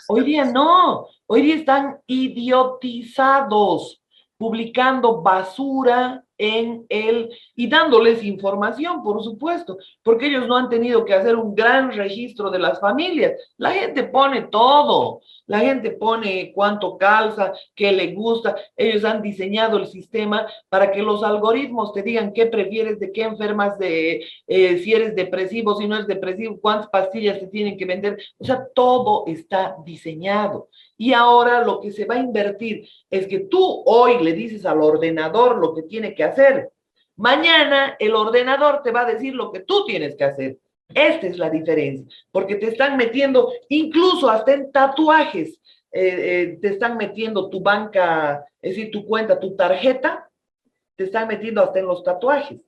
Hoy día no, hoy día están idiotizados, publicando basura y dándoles información, por supuesto, porque ellos no han tenido que hacer un gran registro de las familias. La gente pone todo, la gente pone cuánto calza, qué le gusta. Ellos han diseñado el sistema para que los algoritmos te digan qué prefieres, de qué enfermas, si eres depresivo, si no eres depresivo, cuántas pastillas te tienen que vender. O sea, todo está diseñado. Y ahora lo que se va a invertir es que tú hoy le dices al ordenador lo que tiene que hacer. Mañana el ordenador te va a decir lo que tú tienes que hacer. Esta es la diferencia, porque te están metiendo, incluso hasta en tatuajes, te están metiendo tu banca, es decir, tu cuenta, tu tarjeta, te están metiendo hasta en los tatuajes.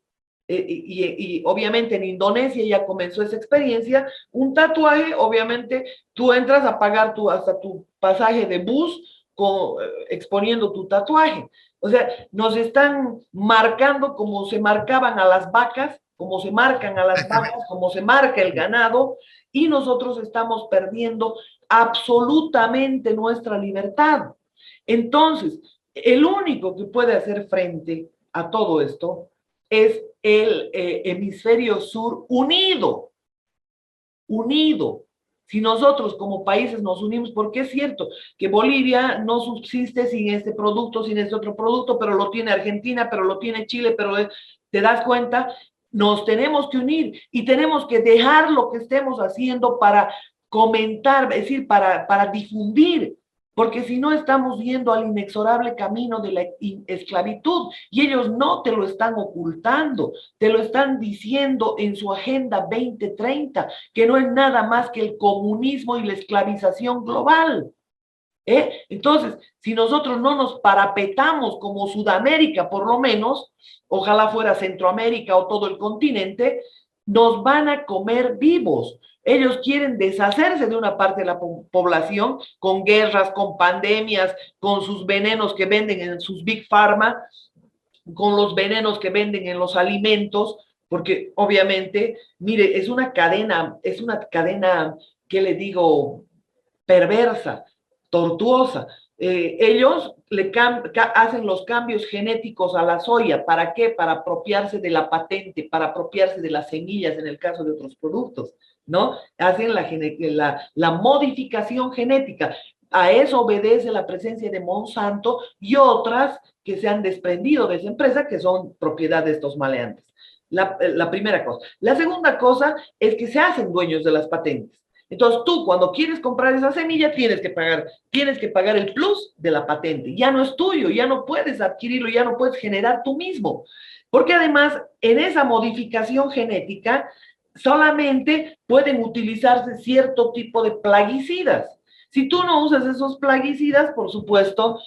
Y obviamente en Indonesia ya comenzó esa experiencia. Un tatuaje, obviamente, tú entras a pagar hasta tu pasaje de bus exponiendo tu tatuaje. O sea, nos están marcando como se marcaban a las vacas, como se marcan a las vacas, como se marca el ganado, y nosotros estamos perdiendo absolutamente nuestra libertad. Entonces, el único que puede hacer frente a todo esto es el hemisferio sur unido, unido. Si nosotros como países nos unimos, porque es cierto que Bolivia no subsiste sin este producto, sin este otro producto, pero lo tiene Argentina, pero lo tiene Chile, pero te das cuenta, nos tenemos que unir y tenemos que dejar lo que estemos haciendo para comentar, es decir, para difundir, porque si no estamos yendo al inexorable camino de la esclavitud y ellos no te lo están ocultando, te lo están diciendo en su Agenda 2030, que no es nada más que el comunismo y la esclavización global. Entonces, si nosotros no nos parapetamos como Sudamérica, por lo menos, ojalá fuera Centroamérica o todo el continente, nos van a comer vivos. Ellos quieren deshacerse de una parte de la población con guerras, con pandemias, con sus venenos que venden en sus Big Pharma, con los venenos que venden en los alimentos, porque obviamente, mire, es una cadena, ¿qué le digo? Perversa, tortuosa. Ellos hacen los cambios genéticos a la soya. ¿Para qué? Para apropiarse de la patente, para apropiarse de las semillas en el caso de otros productos, ¿no? Hacen la modificación genética. A eso obedece la presencia de Monsanto y otras que se han desprendido de esa empresa que son propiedad de estos maleantes. La primera cosa. La segunda cosa es que se hacen dueños de las patentes. Entonces tú cuando quieres comprar esa semilla tienes que pagar el plus de la patente. Ya no es tuyo, ya no puedes adquirirlo, ya no puedes generar tú mismo. Porque además en esa modificación genética solamente pueden utilizarse cierto tipo de plaguicidas. Si tú no usas esos plaguicidas, por supuesto,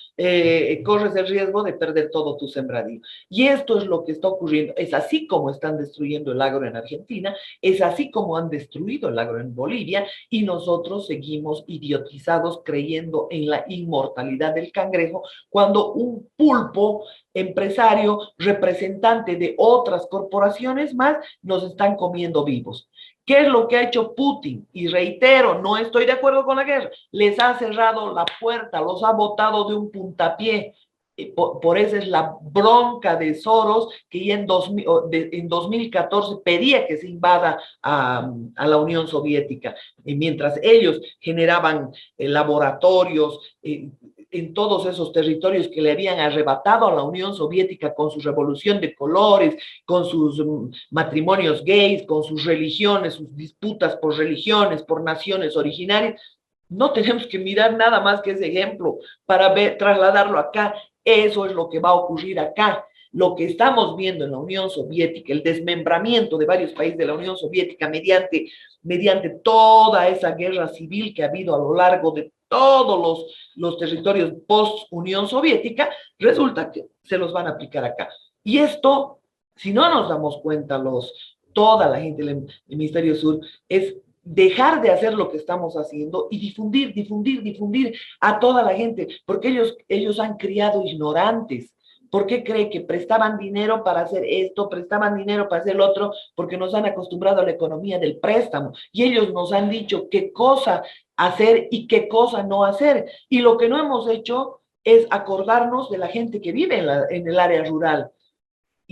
corres el riesgo de perder todo tu sembradío. Y esto es lo que está ocurriendo. Es así como están destruyendo el agro en Argentina, es así como han destruido el agro en Bolivia, y nosotros seguimos idiotizados creyendo en la inmortalidad del cangrejo, cuando un pulpo empresario, representante de otras corporaciones más, nos están comiendo vivos. ¿Qué es lo que ha hecho Putin? Y reitero, no estoy de acuerdo con la guerra. Les ha cerrado la puerta, los ha botado de un puntapié. Por eso es la bronca de Soros, que ya en 2014 pedía que se invada a la Unión Soviética. Y mientras ellos generaban laboratorios, en todos esos territorios que le habían arrebatado a la Unión Soviética con su revolución de colores, con sus matrimonios gays, con sus religiones, sus disputas por religiones, por naciones originarias. No tenemos que mirar nada más que ese ejemplo para trasladarlo acá. Eso es lo que va a ocurrir acá. Lo que estamos viendo en la Unión Soviética, el desmembramiento de varios países de la Unión Soviética mediante toda esa guerra civil que ha habido a lo largo de todos los territorios post-Unión Soviética, resulta que se los van a aplicar acá. Y esto, si no nos damos cuenta toda la gente del hemisferio sur, es dejar de hacer lo que estamos haciendo y difundir a toda la gente, porque ellos han criado ignorantes. ¿Por qué cree que prestaban dinero para hacer esto, prestaban dinero para hacer el otro? Porque nos han acostumbrado a la economía del préstamo y ellos nos han dicho qué cosa hacer y qué cosa no hacer. Y lo que no hemos hecho es acordarnos de la gente que vive en el área rural.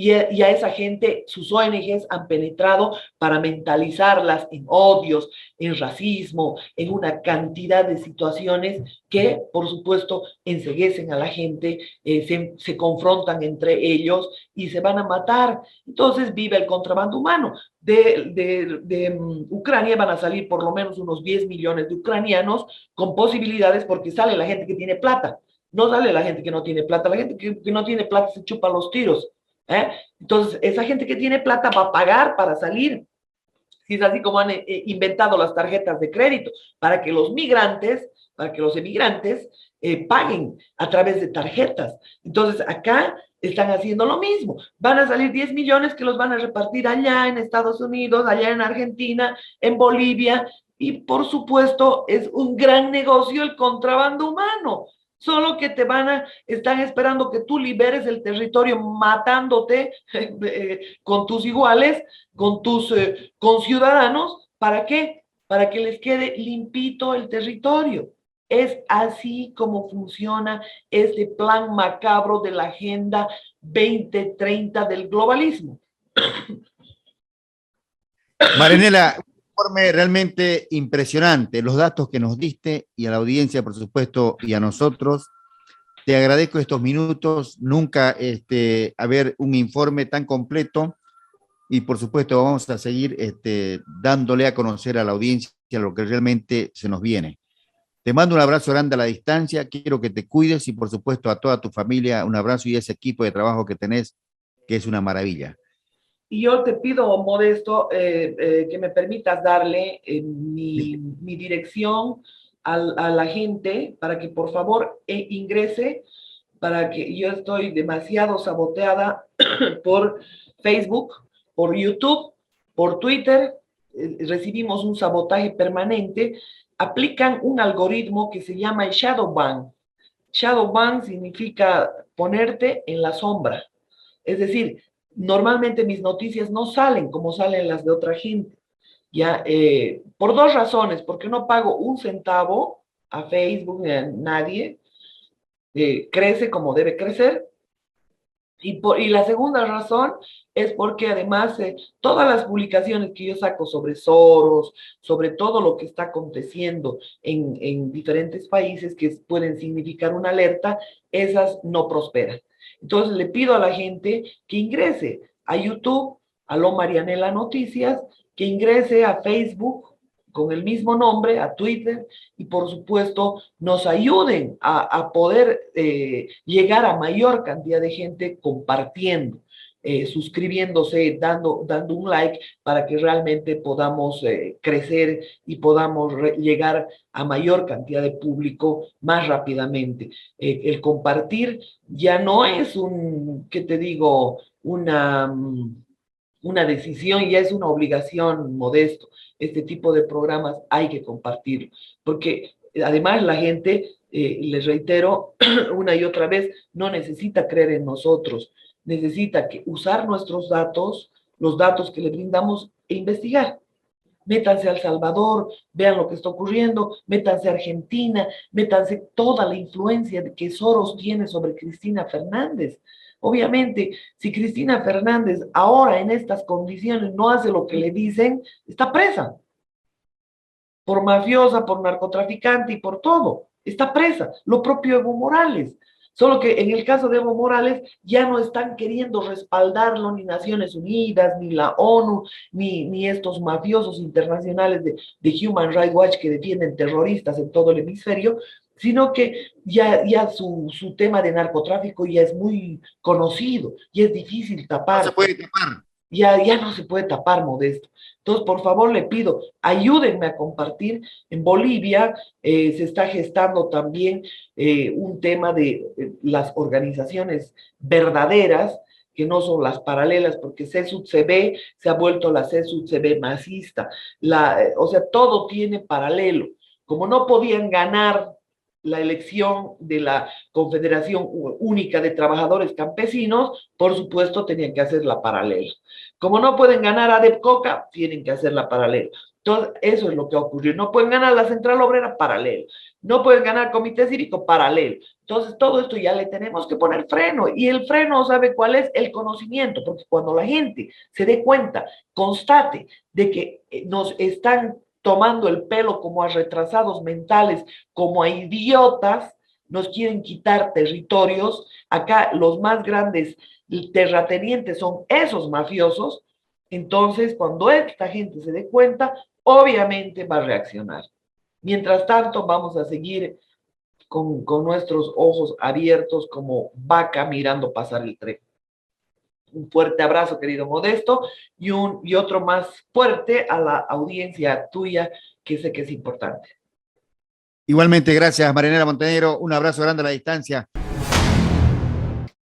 Y a esa gente, sus ONGs han penetrado para mentalizarlas en odios, en racismo, en una cantidad de situaciones que, por supuesto, enceguecen a la gente, se confrontan entre ellos y se van a matar. Entonces vive el contrabando humano. De Ucrania van a salir por lo menos unos 10 millones de ucranianos con posibilidades, porque sale la gente que tiene plata. No sale la gente que no tiene plata. La gente que no tiene plata se chupa los tiros. Entonces, esa gente que tiene plata va a pagar para salir. Si es así como han inventado las tarjetas de crédito, para que los migrantes, para que los emigrantes paguen a través de tarjetas. Entonces, acá están haciendo lo mismo. Van a salir 10 millones que los van a repartir allá en Estados Unidos, allá en Argentina, en Bolivia, y por supuesto es un gran negocio el contrabando humano. Solo que están esperando que tú liberes el territorio matándote con tus iguales, con tus conciudadanos. ¿Para qué? Para que les quede limpito el territorio. Es así como funciona este plan macabro de la Agenda 2030 del globalismo. Marinela, un informe realmente impresionante, los datos que nos diste y a la audiencia, por supuesto, y a nosotros. Te agradezco estos minutos, nunca haber un informe tan completo y por supuesto vamos a seguir dándole a conocer a la audiencia lo que realmente se nos viene. Te mando un abrazo grande a la distancia, quiero que te cuides y por supuesto a toda tu familia un abrazo y ese equipo de trabajo que tenés, que es una maravilla. Y yo te pido, Modesto, que me permitas darle mi dirección a la gente para que por favor ingrese, para que yo estoy demasiado saboteada por Facebook, por YouTube, por Twitter, recibimos un sabotaje permanente, aplican un algoritmo que se llama el shadow ban. Shadow ban significa ponerte en la sombra. Es decir, normalmente mis noticias no salen como salen las de otra gente. Ya, por dos razones, porque no pago un centavo a Facebook ni a nadie, crece como debe crecer, y la segunda razón es porque además todas las publicaciones que yo saco sobre Soros, sobre todo lo que está aconteciendo en diferentes países que pueden significar una alerta, esas no prosperan. Entonces le pido a la gente que ingrese a YouTube, a Lo Marianela Noticias, que ingrese a Facebook con el mismo nombre, a Twitter, y por supuesto nos ayuden a poder llegar a mayor cantidad de gente compartiendo, suscribiéndose, dando un like para que realmente podamos crecer y podamos llegar a mayor cantidad de público más rápidamente. El compartir ya no es ¿qué te digo? Una decisión, ya es una obligación, Modesto. Este tipo de programas hay que compartirlo, porque además la gente, les reitero una y otra vez, no necesita creer en nosotros, necesita usar nuestros datos, los datos que le brindamos e investigar. Métanse a El Salvador, vean lo que está ocurriendo, métanse a Argentina, métanse toda la influencia que Soros tiene sobre Cristina Fernández. Obviamente, si Cristina Fernández ahora en estas condiciones no hace lo que le dicen, está presa por mafiosa, por narcotraficante y por todo. Está presa. Lo propio Evo Morales. Solo que en el caso de Evo Morales ya no están queriendo respaldarlo ni Naciones Unidas, ni la ONU, ni estos mafiosos internacionales de Human Rights Watch que defienden terroristas en todo el hemisferio, sino que ya su tema de narcotráfico ya es muy conocido y es difícil tapar. No se puede tapar. Ya no se puede tapar, Modesto. Entonces, por favor, le pido, ayúdenme a compartir. En Bolivia se está gestando también un tema de las organizaciones verdaderas, que no son las paralelas, porque CSUD-CB se ha vuelto la CSUD-CB masista. O sea, todo tiene paralelo. Como no podían ganar la elección de la Confederación Única de Trabajadores Campesinos, por supuesto, tenían que hacer la paralela. Como no pueden ganar a DEPCOCA, tienen que hacer la paralela. Entonces, eso es lo que ocurrió. No pueden ganar la Central Obrera, paralelo. No pueden ganar Comité Cívico, paralelo. Entonces, todo esto ya le tenemos que poner freno. Y el freno, ¿sabe cuál es? El conocimiento. Porque cuando la gente se dé cuenta, constate de que nos están tomando el pelo como a retrasados mentales, como a idiotas, nos quieren quitar territorios. Acá los más grandes terratenientes son esos mafiosos. Entonces, cuando esta gente se dé cuenta, obviamente va a reaccionar. Mientras tanto, vamos a seguir con nuestros ojos abiertos como vaca mirando pasar el tren. Un fuerte abrazo, querido Modesto, y otro más fuerte a la audiencia tuya, que sé que es importante. Igualmente, gracias, Marianela Montenegro. Un abrazo grande a la distancia.